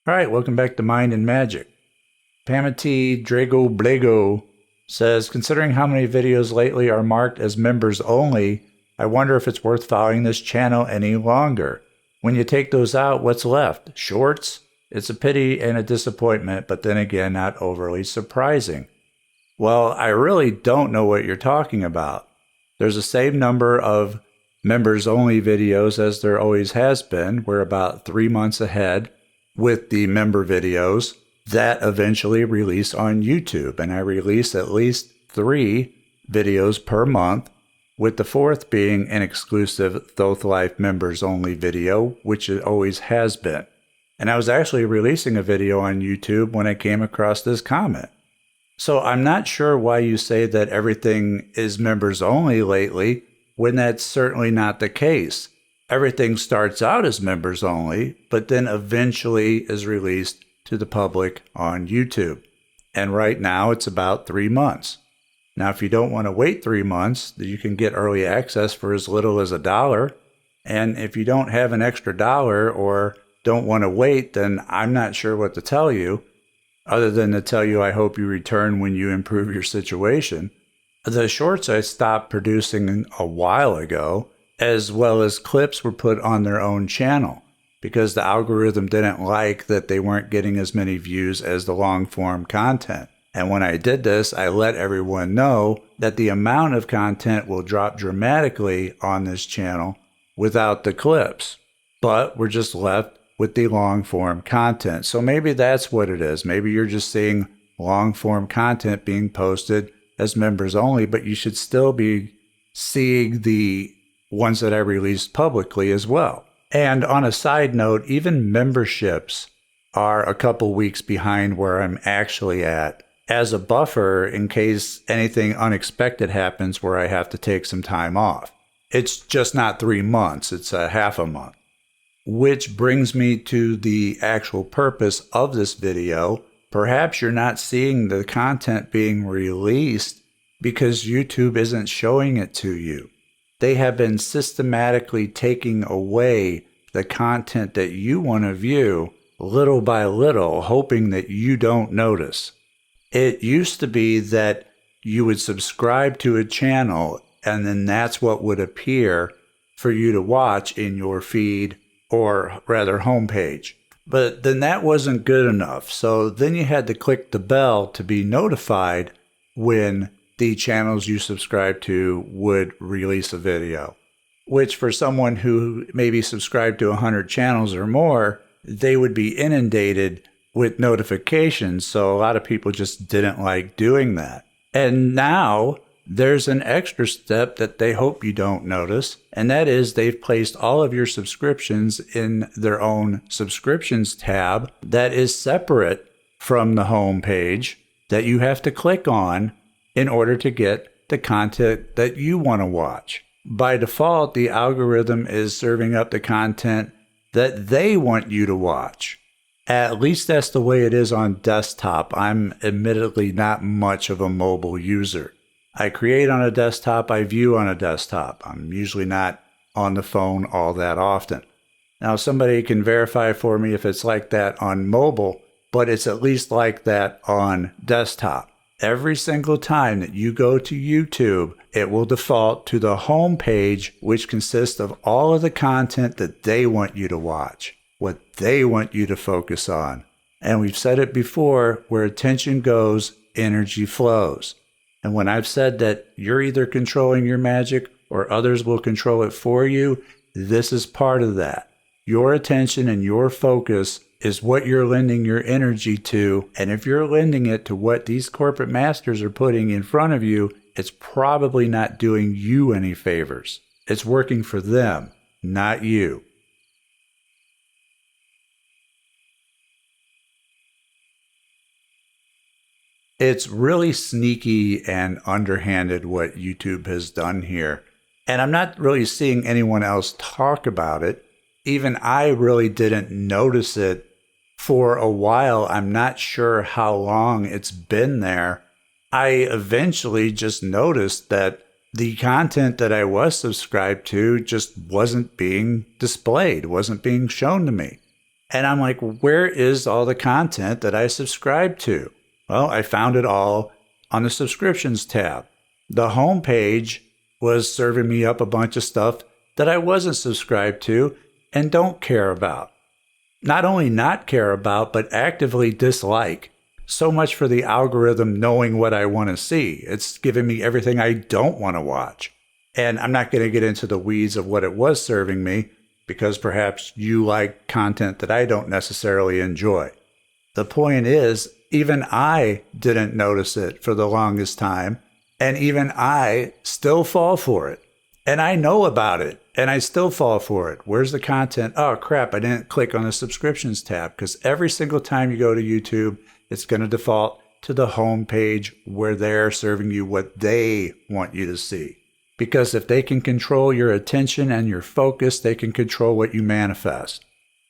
All right, welcome back to Mind and Magic. Pamati Drago Blago says, considering how many videos lately are marked as members only, I wonder if it's worth following this channel any longer. When you take those out, what's left? Shorts? It's a pity and a disappointment, but then again, not overly surprising. Well, I really don't know what you're talking about. There's the same number of members only videos as there always has been. We're about 3 months ahead with the member videos that eventually release on YouTube. And I release at least 3 videos per month, with the 4th being an exclusive Thoth Life members only video, which it always has been. And I was actually releasing a video on YouTube when I came across this comment. So I'm not sure why you say that everything is members only lately, when that's certainly not the case. Everything starts out as members only, but then eventually is released to the public on YouTube. And right now it's about 3 months. Now, if you don't want to wait 3 months, you can get early access for as little as $1. And if you don't have an extra dollar or don't want to wait, then I'm not sure what to tell you, other than to tell you I hope you return when you improve your situation. The shorts I stopped producing a while ago, as well as clips were put on their own channel, because the algorithm didn't like that they weren't getting as many views as the long-form content. And when I did this, I let everyone know that the amount of content will drop dramatically on this channel without the clips. But we're just left with the long-form content. So maybe that's what it is. Maybe you're just seeing long-form content being posted as members only, but you should still be seeing the ones that I released publicly as well. And on a side note, even memberships are a couple weeks behind where I'm actually at, as a buffer in case anything unexpected happens where I have to take some time off. It's just not 3 months, it's a half a month. Which brings me to the actual purpose of this video. Perhaps you're not seeing the content being released because YouTube isn't showing it to you. They have been systematically taking away the content that you want to view little by little, hoping that you don't notice. It used to be that you would subscribe to a channel and then that's what would appear for you to watch in your feed, or rather homepage. But then that wasn't good enough. So then you had to click the bell to be notified when the channels you subscribe to would release a video, which for someone who maybe subscribed to 100 channels or more, they would be inundated with notifications. So a lot of people just didn't like doing that. And now there's an extra step that they hope you don't notice, and that is they've placed all of your subscriptions in their own subscriptions tab that is separate from the home page that you have to click on in order to get the content that you want to watch. By default, the algorithm is serving up the content that they want you to watch. At least that's the way it is on desktop. I'm admittedly not much of a mobile user. I create on a desktop, I view on a desktop. I'm usually not on the phone all that often. Now, somebody can verify for me if it's like that on mobile, but it's at least like that on desktop. Every single time that you go to YouTube, it will default to the home page, which consists of all of the content that they want you to watch, what they want you to focus on. And we've said it before, where attention goes, energy flows. And when I've said that you're either controlling your magic or others will control it for you, this is part of that. Your attention and your focus is what you're lending your energy to. And if you're lending it to what these corporate masters are putting in front of you, it's probably not doing you any favors. It's working for them, not you. It's really sneaky and underhanded what YouTube has done here. And I'm not really seeing anyone else talk about it. Even I really didn't notice it for a while. I'm not sure how long it's been there. I eventually just noticed that the content that I was subscribed to just wasn't being displayed, wasn't being shown to me. And I'm like, where is all the content that I subscribe to? Well, I found it all on the subscriptions tab. The home page was serving me up a bunch of stuff that I wasn't subscribed to and don't care about. Not only not care about, but actively dislike. So much for the algorithm knowing what I want to see. It's giving me everything I don't want to watch. And I'm not going to get into the weeds of what it was serving me, because perhaps you like content that I don't necessarily enjoy. The point is, even I didn't notice it for the longest time, and even I still fall for it. And I know about it, and I still fall for it. Where's the content? Oh, crap, I didn't click on the subscriptions tab, because every single time you go to YouTube, it's going to default to the home page where they're serving you what they want you to see. Because if they can control your attention and your focus, they can control what you manifest.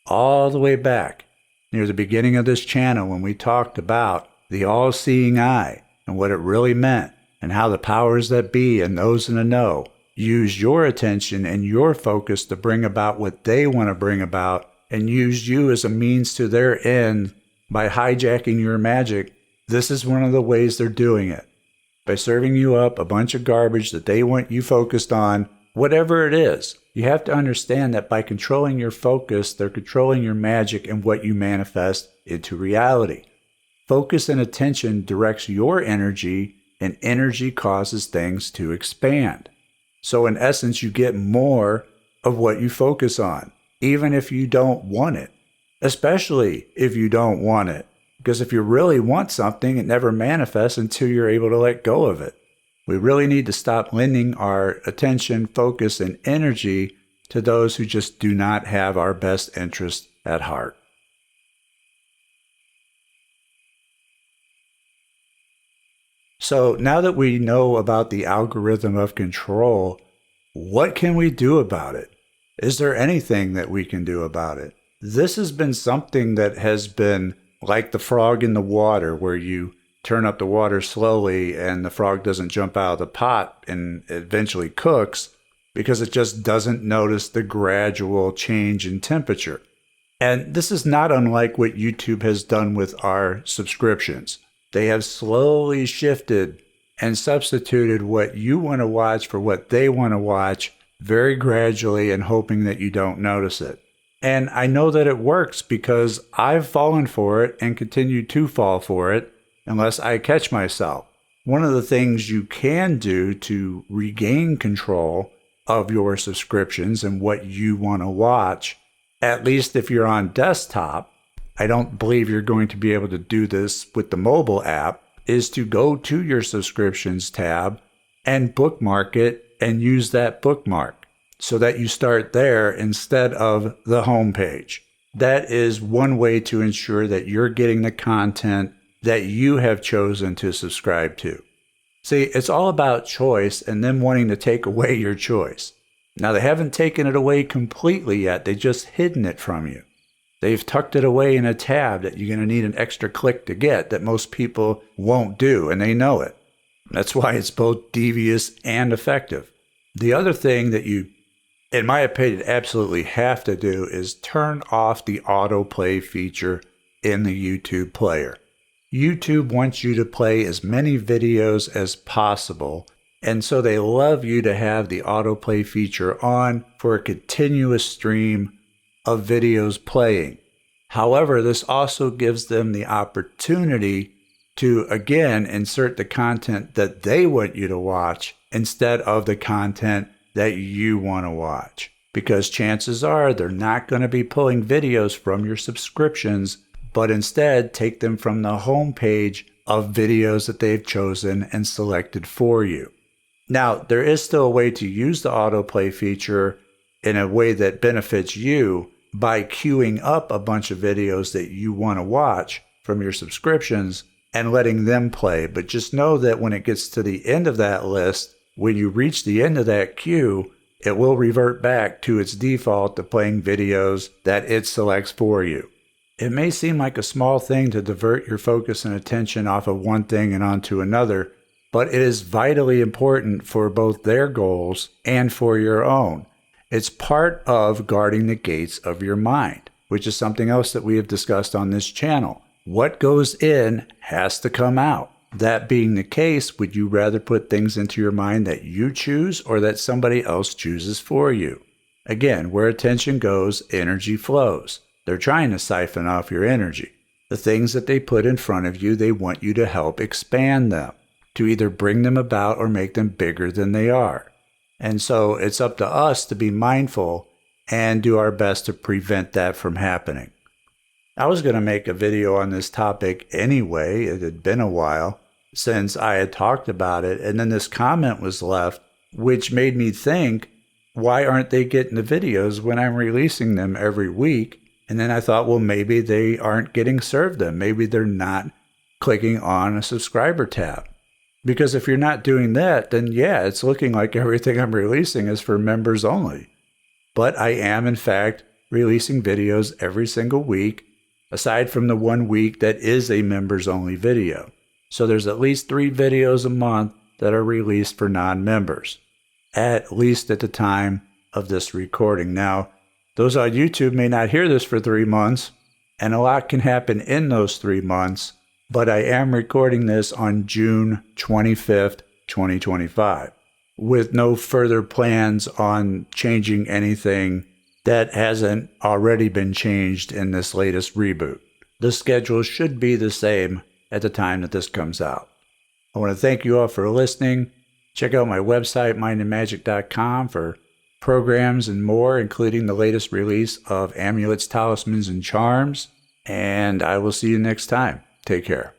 All the way back near the beginning of this channel, when we talked about the all-seeing eye and what it really meant, and how the powers that be and those in the know use your attention and your focus to bring about what they want to bring about, and use you as a means to their end by hijacking your magic, this is one of the ways they're doing it. By serving you up a bunch of garbage that they want you focused on, whatever it is. You have to understand that by controlling your focus, they're controlling your magic and what you manifest into reality. Focus and attention directs your energy, and energy causes things to expand. So in essence, you get more of what you focus on, even if you don't want it, especially if you don't want it. Because if you really want something, it never manifests until you're able to let go of it. We really need to stop lending our attention, focus, and energy to those who just do not have our best interest at heart. So now that we know about the algorithm of control, what can we do about it? Is there anything that we can do about it? This has been something that has been like the frog in the water, where you turn up the water slowly and the frog doesn't jump out of the pot and eventually cooks because it just doesn't notice the gradual change in temperature. And this is not unlike what YouTube has done with our subscriptions. They have slowly shifted and substituted what you want to watch for what they want to watch very gradually, and hoping that you don't notice it. And I know that it works because I've fallen for it and continue to fall for it unless I catch myself. One of the things you can do to regain control of your subscriptions and what you want to watch, at least if you're on desktop, I don't believe you're going to be able to do this with the mobile app, is to go to your subscriptions tab and bookmark it and use that bookmark, so that you start there instead of the home page. That is one way to ensure that you're getting the content that you have chosen to subscribe to. See, it's all about choice and them wanting to take away your choice. Now, they haven't taken it away completely yet. They've just hidden it from you. They've tucked it away in a tab that you're going to need an extra click to get that most people won't do, and they know it. That's why it's both devious and effective. The other thing that you, in my opinion, absolutely have to do is turn off the autoplay feature in the YouTube player. YouTube wants you to play as many videos as possible, and so they love you to have the autoplay feature on for a continuous stream of videos playing. However, this also gives them the opportunity to, again, insert the content that they want you to watch instead of the content that you want to watch. Because chances are they're not going to be pulling videos from your subscriptions, but instead take them from the home page of videos that they've chosen and selected for you. Now, there is still a way to use the autoplay feature in a way that benefits you by queuing up a bunch of videos that you want to watch from your subscriptions and letting them play. But just know that when it gets to the end of that list, when you reach the end of that queue, it will revert back to its default to playing videos that it selects for you. It may seem like a small thing to divert your focus and attention off of one thing and onto another, but it is vitally important for both their goals and for your own. It's part of guarding the gates of your mind. which is something else that we have discussed on this channel. What goes in has to come out. That being the case, would you rather put things into your mind that you choose or that somebody else chooses for you? Again, where attention goes, energy flows. They're trying to siphon off your energy. The things that they put in front of you, they want you to help expand them, to either bring them about or make them bigger than they are. And so it's up to us to be mindful and do our best to prevent that from happening. I was going to make a video on this topic anyway. It had been a while since I had talked about it, and then this comment was left, which made me think, why aren't they getting the videos when I'm releasing them every week? And then I thought, well, maybe they aren't getting served them. Maybe they're not clicking on a subscriber tab. Because if you're not doing that, then yeah, it's looking like everything I'm releasing is for members only. But I am, in fact, releasing videos every single week, aside from the 1 week that is a members only video. So there's at least 3 videos a month that are released for non-members, at least at the time of this recording. Now, those on YouTube may not hear this for 3 months, and a lot can happen in those 3 months, but I am recording this on June 25th, 2025, with no further plans on changing anything that hasn't already been changed in this latest reboot. The schedule should be the same at the time that this comes out. I want to thank you all for listening. Check out my website, mindandmagick.com, for programs and more, including the latest release of amulets, talismans, and charms. And I will see you next time. Take care.